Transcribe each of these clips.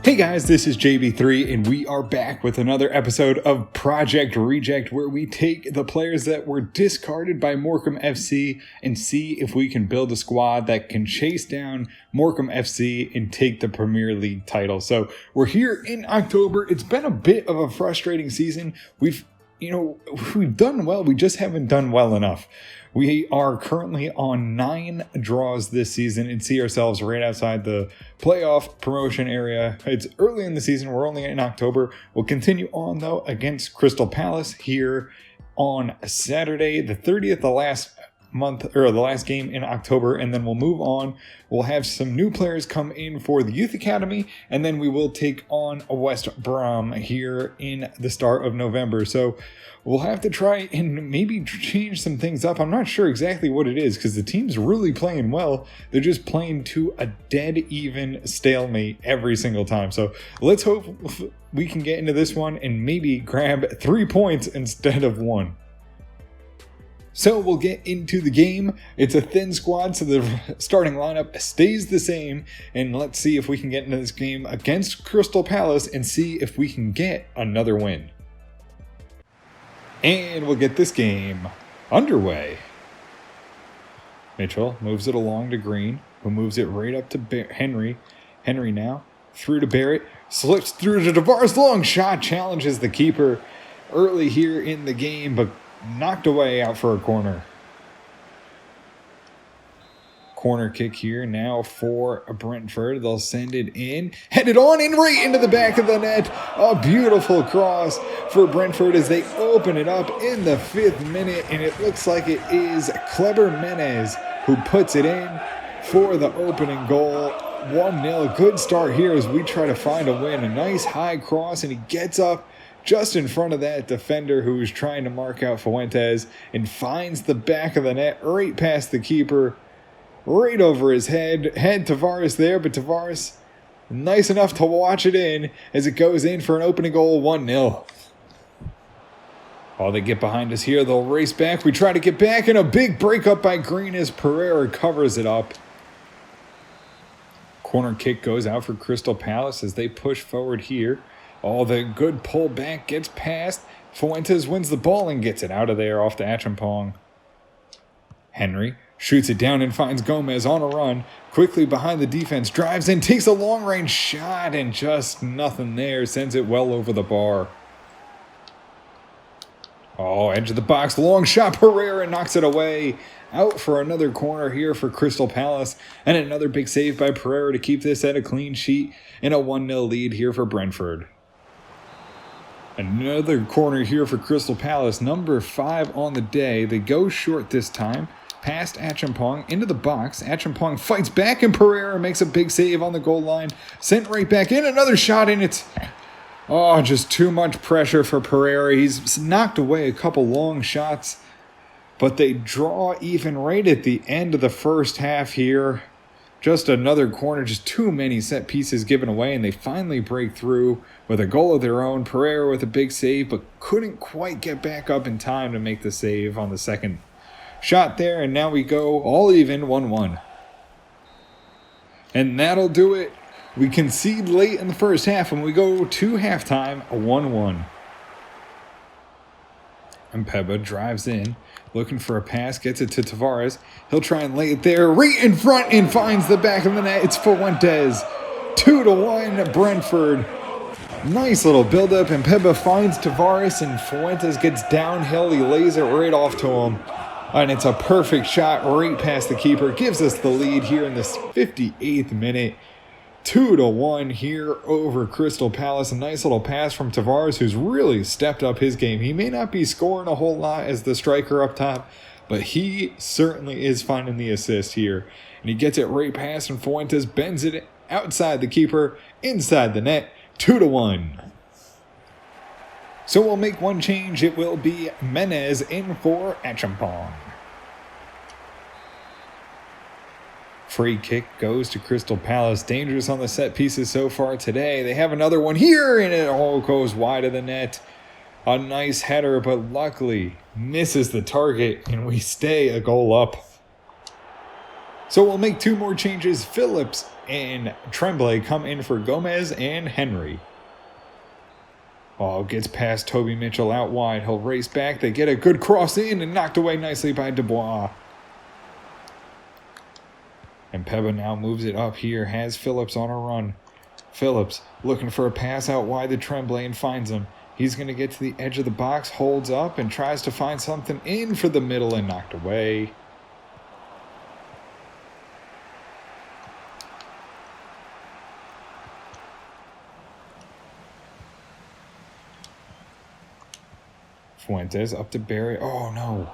Hey guys, this is JB3 and we are back with another episode of Project Reject where we take the players that were discarded by Morecambe FC and see if we can build a squad that can chase down Morecambe FC and take the Premier League title. So we're here in October. It's been a bit of a frustrating season. We've done well, we just haven't done well enough. We are currently on 9 draws this season and see ourselves right outside the playoff promotion area. It's early in the season. We're only in October. We'll continue on, though, against Crystal Palace here on Saturday, the 30th, the last game in October, and then we'll move on. We'll have some new players come in for the Youth Academy, and then we will take on West Brom here in the start of November. So we'll have to try and maybe change some things up. I'm not sure exactly what it is because the team's really playing well. They're just playing to a dead even stalemate every single time. So let's hope we can get into this one and maybe grab 3 points instead of 1. So we'll get into the game. It's a thin squad, so the starting lineup stays the same. And let's see if we can get into this game against Crystal Palace and see if we can get another win. And we'll get this game underway. Mitchell moves it along to Green, who moves it right up to Henry. Henry now through to Barrett, slips through to Tavares. Long shot challenges the keeper early here in the game, but knocked away out for a corner. Corner kick here now for Brentford. They'll send it in. Headed on and right into the back of the net. A beautiful cross for Brentford as they open it up in the 5th minute. And it looks like it is Kleber Menez who puts it in for the opening goal. 1-0. Good start here as we try to find a win. A nice high cross and he gets up just in front of that defender who's trying to mark out Fuentes and finds the back of the net right past the keeper, right over his head. Had Tavares there, but Tavares nice enough to watch it in as it goes in for an opening goal, 1-0. Oh, they get behind us here. They'll race back. We try to get back, and a big breakup by Green as Pereira covers it up. Corner kick goes out for Crystal Palace as they push forward here. Oh, the good pull back gets past. Fuentes wins the ball and gets it out of there off to Achampong. Henry shoots it down and finds Gomez on a run. Quickly behind the defense, drives in, takes a long-range shot, and just nothing there. Sends it well over the bar. Oh, edge of the box, long shot. Pereira knocks it away. Out for another corner here for Crystal Palace. And another big save by Pereira to keep this at a clean sheet. And a 1-0 lead here for Brentford. Another corner here for Crystal Palace, number 5 on the day. They go short this time, past Achampong, into the box. Achampong fights back and Pereira makes a big save on the goal line. Sent right back in, another shot and it's... Oh, just too much pressure for Pereira. He's knocked away a couple long shots, but they draw even right at the end of the first half here. Just another corner, just too many set pieces given away, and they finally break through with a goal of their own. Pereira with a big save, but couldn't quite get back up in time to make the save on the second shot there, and now we go all even, 1-1. And that'll do it. We concede late in the first half, and we go to halftime, 1-1. And Peba drives in, looking for a pass, gets it to Tavares. He'll try and lay it there, right in front, and finds the back of the net. It's Fuentes. 2-1, Brentford. Nice little build-up, and Peba finds Tavares, and Fuentes gets downhill. He lays it right off to him. And it's a perfect shot right past the keeper. Gives us the lead here in this 58th minute. 2-1 here over Crystal Palace. A nice little pass from Tavares, who's really stepped up his game. He may not be scoring a whole lot as the striker up top, but he certainly is finding the assist here. And he gets it right past, and Fuentes bends it outside the keeper, inside the net, 2-1. So we'll make one change. It will be Menez in for Achampong. Free kick goes to Crystal Palace. Dangerous on the set pieces so far today. They have another one here, and it all goes wide of the net. A nice header, but luckily misses the target, and we stay a goal up. So we'll make 2 more changes. Phillips and Tremblay come in for Gomez and Henry. Oh, gets past Toby Mitchell out wide. He'll race back. They get a good cross in and knocked away nicely by Dubois. And Peba now moves it up here. Has Phillips on a run. Phillips looking for a pass out wide to Tremblay and finds him. He's going to get to the edge of the box, holds up, and tries to find something in for the middle and knocked away. Fuentes up to Barry. Oh, no.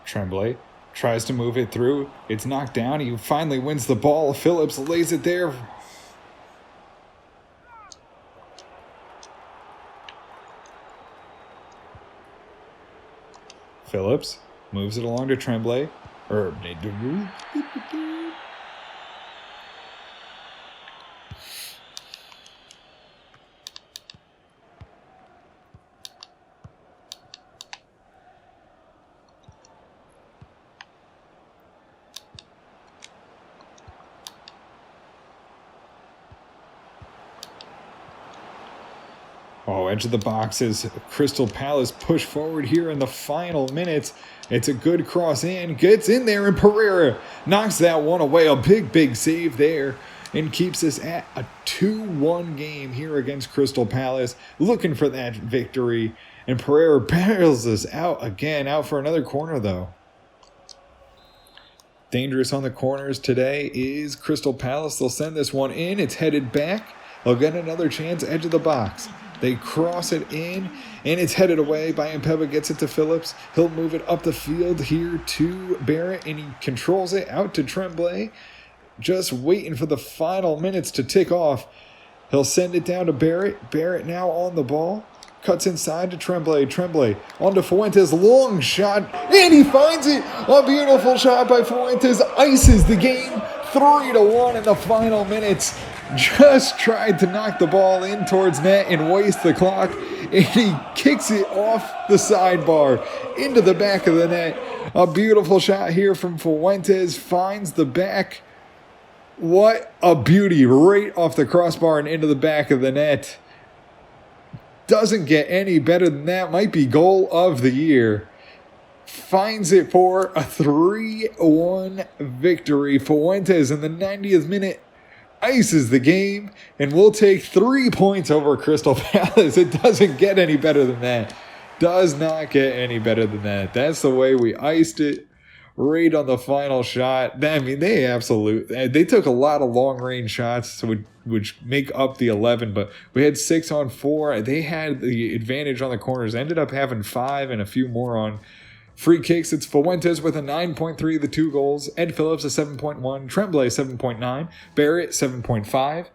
Tremblay tries to move it through. It's knocked down. He finally wins the ball. Phillips lays it there. Phillips moves it along to Tremblay. Oh, edge of the box as Crystal Palace push forward here in the final minutes. It's a good cross in, gets in there, and Pereira knocks that one away. A big save there and keeps us at a 2-1 game here against Crystal Palace. Looking for that victory, and Pereira barrels us out again. Out for another corner, though. Dangerous on the corners today is Crystal Palace. They'll send this one in. It's headed back. They'll get another chance, edge of the box. They cross it in, and it's headed away by Mpeba. Gets it to Phillips. He'll move it up the field here to Barrett, and he controls it out to Tremblay. Just waiting for the final minutes to tick off. He'll send it down to Barrett. Barrett now on the ball. Cuts inside to Tremblay. Tremblay on to Fuentes. Long shot, and he finds it. A beautiful shot by Fuentes. Ices the game. 3-1 in the final minutes. Just tried to knock the ball in towards net and waste the clock, and he kicks it off the sidebar into the back of the net. A beautiful shot here from Fuentes, finds the back. What a beauty, right off the crossbar and into the back of the net. Doesn't get any better than that. Might be goal of the year. Finds it for a 3-1 victory. Fuentes in the 90th minute ices the game, and we'll take 3 points over Crystal Palace. It doesn't get any better than that. Does not get any better than that. That's the way we iced it right on the final shot. I mean, they took a lot of long-range shots, which make up the 11, but we had 6 on 4. They had the advantage on the corners. Ended up having 5 and a few more on free kicks. It's Fuentes with a 9.3, the 2 goals. Ed Phillips a 7.1. Tremblay 7.9. Barrett 7.5.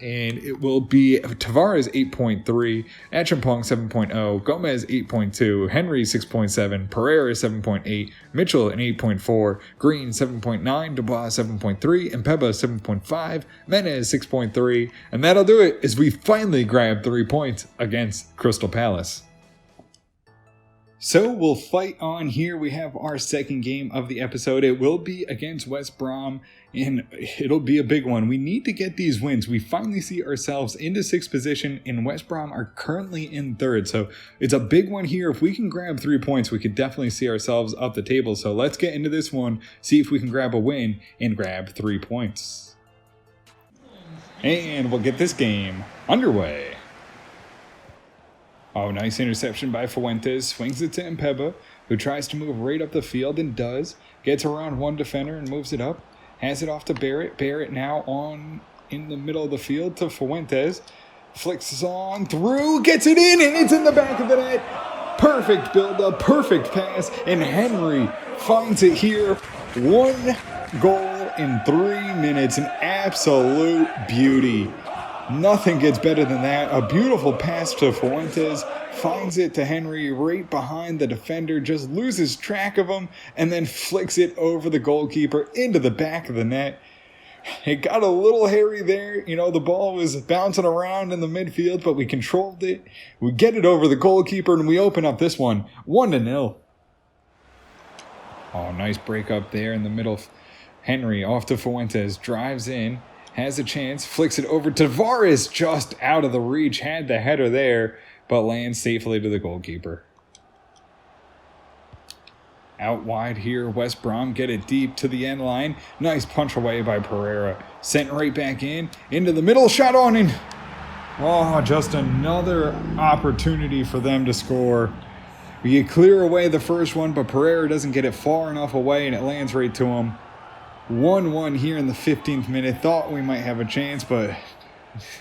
And it will be Tavares 8.3. Achampong 7.0. Gomez 8.2. Henry 6.7. Pereira 7.8. Mitchell an 8.4. Green 7.9. Dubois 7.3. And Mpeba 7.5. Menez 6.3. And that'll do it as we finally grab 3 points against Crystal Palace. So we'll fight on here. We have our second game of the episode. It will be against West Brom, and it'll be a big one. We need to get these wins. We finally see ourselves into 6th position, and West Brom are currently in 3rd. So it's a big one here. If we can grab 3 points, we could definitely see ourselves up the table. So let's get into this one, see if we can grab a win and grab 3 points. And we'll get this game underway. Oh, nice interception by Fuentes. Swings it to Mpeba, who tries to move right up the field and does. Gets around one defender and moves it up. Has it off to Barrett. Barrett now on in the middle of the field to Fuentes. Flicks on through. Gets it in, and it's in the back of the net. Perfect build-up, perfect pass, and Henry finds it here. 1 goal in 3 minutes, an absolute beauty. Nothing gets better than that. A beautiful pass to Fuentes, finds it to Henry right behind the defender, just loses track of him, and then flicks it over the goalkeeper into the back of the net. It got a little hairy there. The ball was bouncing around in the midfield, but we controlled it. We get it over the goalkeeper, and we open up this one 1-0. Oh, nice break up there in the middle. Henry off to Fuentes, drives in, has a chance, flicks it over to Tavares, just out of the reach, had the header there, but lands safely to the goalkeeper. Out wide here, West Brom get it deep to the end line. Nice punch away by Pereira. Sent right back into the middle, shot on in. Oh, just another opportunity for them to score. We clear away the first one, but Pereira doesn't get it far enough away, and it lands right to him. 1-1 here in the 15th minute. Thought we might have a chance, but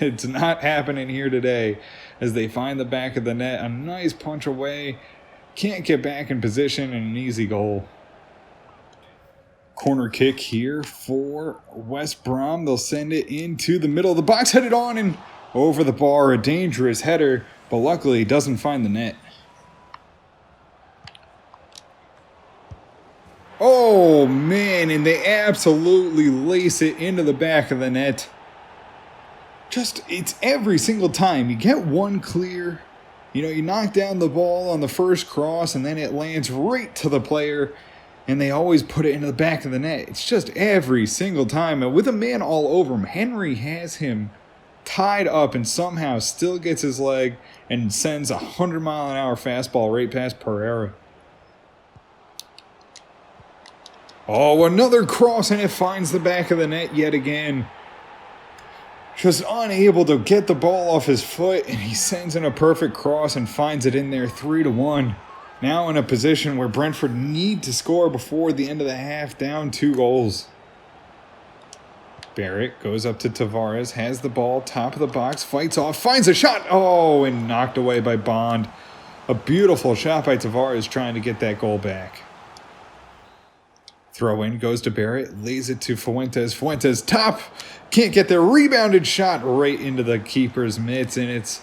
it's not happening here today as they find the back of the net. A nice punch away. Can't get back in position, and an easy goal. Corner kick here for West Brom. They'll send it into the middle of the box, headed on and over the bar. A dangerous header, but luckily doesn't find the net. Oh, man, and they absolutely lace it into the back of the net. It's every single time. You get one clear. You knock down the ball on the first cross, and then it lands right to the player, and they always put it into the back of the net. It's just every single time. And with a man all over him, Henry has him tied up and somehow still gets his leg and sends a 100-mile-an-hour fastball right past Pereira. Oh, another cross, and it finds the back of the net yet again. Just unable to get the ball off his foot, and he sends in a perfect cross and finds it in there 3-1. Now in a position where Brentford need to score before the end of the half, down 2 goals. Barrett goes up to Tavares, has the ball, top of the box, fights off, finds a shot. Oh, and knocked away by Bond. A beautiful shot by Tavares trying to get that goal back. Throw in goes to Barrett, lays it to Fuentes. Fuentes top, can't get there. Rebounded shot right into the keeper's mitts, and it's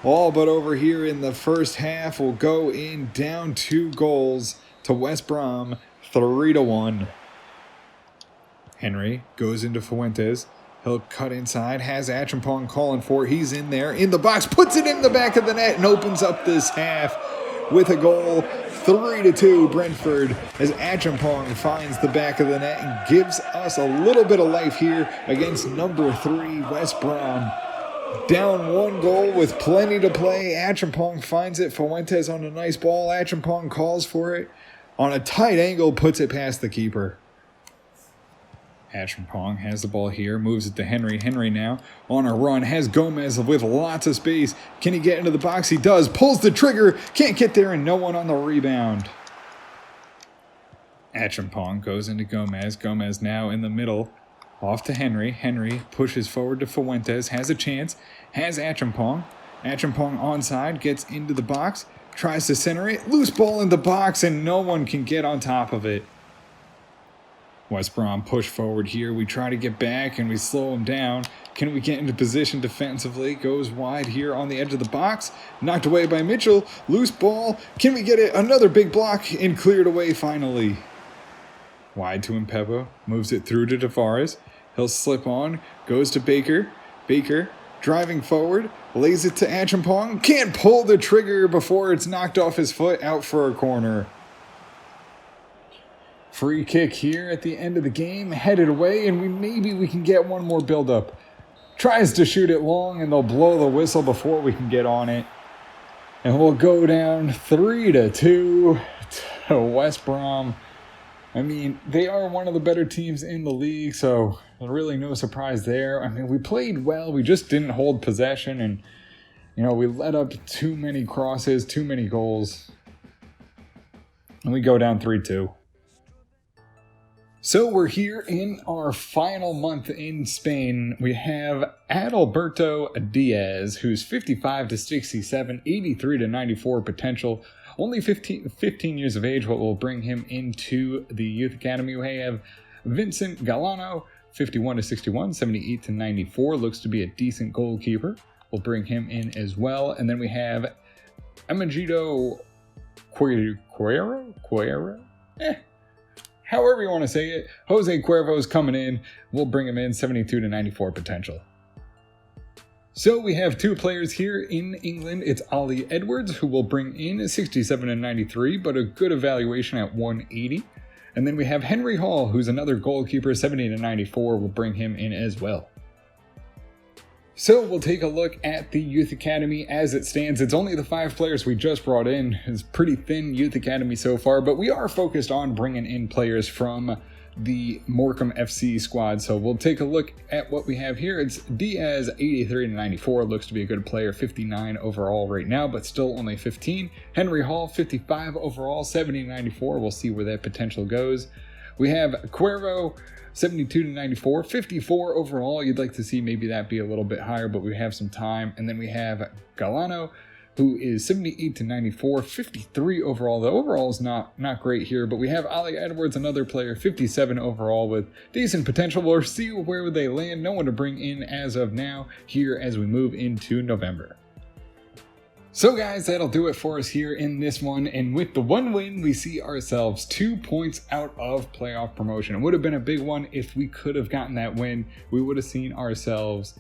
all but over here in the first half. Will go in down 2 goals to West Brom, 3-1. Henry goes into Fuentes. He'll cut inside, has Achampong calling for it. He's in there, in the box, puts it in the back of the net, and opens up this half with a goal. 3-2 Brentford as Achampong finds the back of the net and gives us a little bit of life here against number 3 West Brom. Down 1 goal with plenty to play. Achampong finds it. Fuentes on a nice ball. Achampong calls for it. On a tight angle, puts it past the keeper. Achampong has the ball here, moves it to Henry. Henry now on a run, has Gomez with lots of space. Can he get into the box? He does. Pulls the trigger, can't get there, and no one on the rebound. Achampong goes into Gomez. Gomez now in the middle, off to Henry. Henry pushes forward to Fuentes, has a chance, has Achampong. Achampong onside, gets into the box, tries to center it. Loose ball in the box, and no one can get on top of it. West Brom push forward here. We try to get back and we slow them down. Can we get into position defensively? Goes wide here on the edge of the box. Knocked away by Mitchell. Loose ball. Can we get it? Another big block and cleared away finally. Wide to Mpepo. Moves it through to Tavares. He'll slip on. Goes to Baker. Baker driving forward. Lays it to Achampong. Can't pull the trigger before it's knocked off his foot. Out for a corner. Free kick here at the end of the game, headed away, and maybe we can get one more build-up. Tries to shoot it long, and they'll blow the whistle before we can get on it. And we'll go down 3-2 to West Brom. I mean, they are one of the better teams in the league, so really no surprise there. I mean, we played well, we just didn't hold possession, and, we let up too many crosses, too many goals. And we go down 3-2. So we're here in our final month in Spain. We have Adalberto Diaz, who's 55 to 67, 83 to 94 potential. only 15 years of age, what will bring him into the Youth Academy. We have Vincent Galano, 51 to 61, 78 to 94, looks to be a decent goalkeeper. We'll bring him in as well. And then we have Amagito Cuero? However you want to say it. Jose Cuervo is coming in. We'll bring him in, 72 to 94 potential. So we have two players here in England. It's Ollie Edwards, who will bring in 67 and 93, but a good evaluation at 180. And then we have Henry Hall, who's another goalkeeper, 70 to 94. We'll bring him in as well. So we'll take a look at the Youth Academy as it stands. It's only the 5 players we just brought in. It's pretty thin Youth Academy so far, but we are focused on bringing in players from the Morecambe FC squad. So we'll take a look at what we have here. It's Diaz, 83 to 94, looks to be a good player, 59 overall right now, but still only 15. Henry Hall, 55 overall, 70 to 94. We'll see where that potential goes. We have Cuervo, 72 to 94, 54 overall. You'd like to see maybe that be a little bit higher, but we have some time. And then we have Galano, who is 78 to 94, 53 overall. The overall is not great here, but we have Ollie Edwards, another player, 57 overall with decent potential. We'll see where they land. No one to bring in as of now here as we move into November. So guys, that'll do it for us here in this one, and with the 1 win, we see ourselves 2 points out of playoff promotion. It would have been a big one if we could have gotten that win. We would have seen ourselves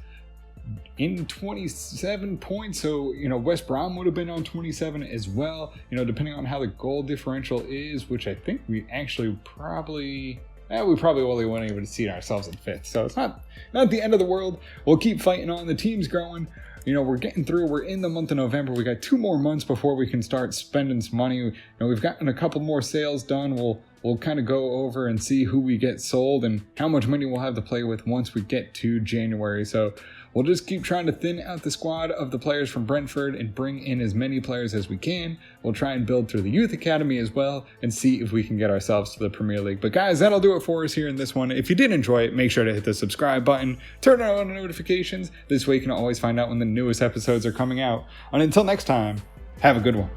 in 27 points, so West Brom would have been on 27 as well, depending on how the goal differential is, which I think we actually probably only wouldn't even see ourselves in 5th, so it's not the end of the world. We'll keep fighting on. The team's growing. We're getting through. We're in the month of November. We got 2 more months before we can start spending some money. We've gotten a couple more sales done. We'll kind of go over and see who we get sold and how much money we'll have to play with once we get to January. So we'll just keep trying to thin out the squad of the players from Brentford and bring in as many players as we can. We'll try and build through the Youth Academy as well and see if we can get ourselves to the Premier League. But guys, that'll do it for us here in this one. If you did enjoy it, make sure to hit the subscribe button, turn on the notifications. This way you can always find out when the newest episodes are coming out. And until next time, have a good one.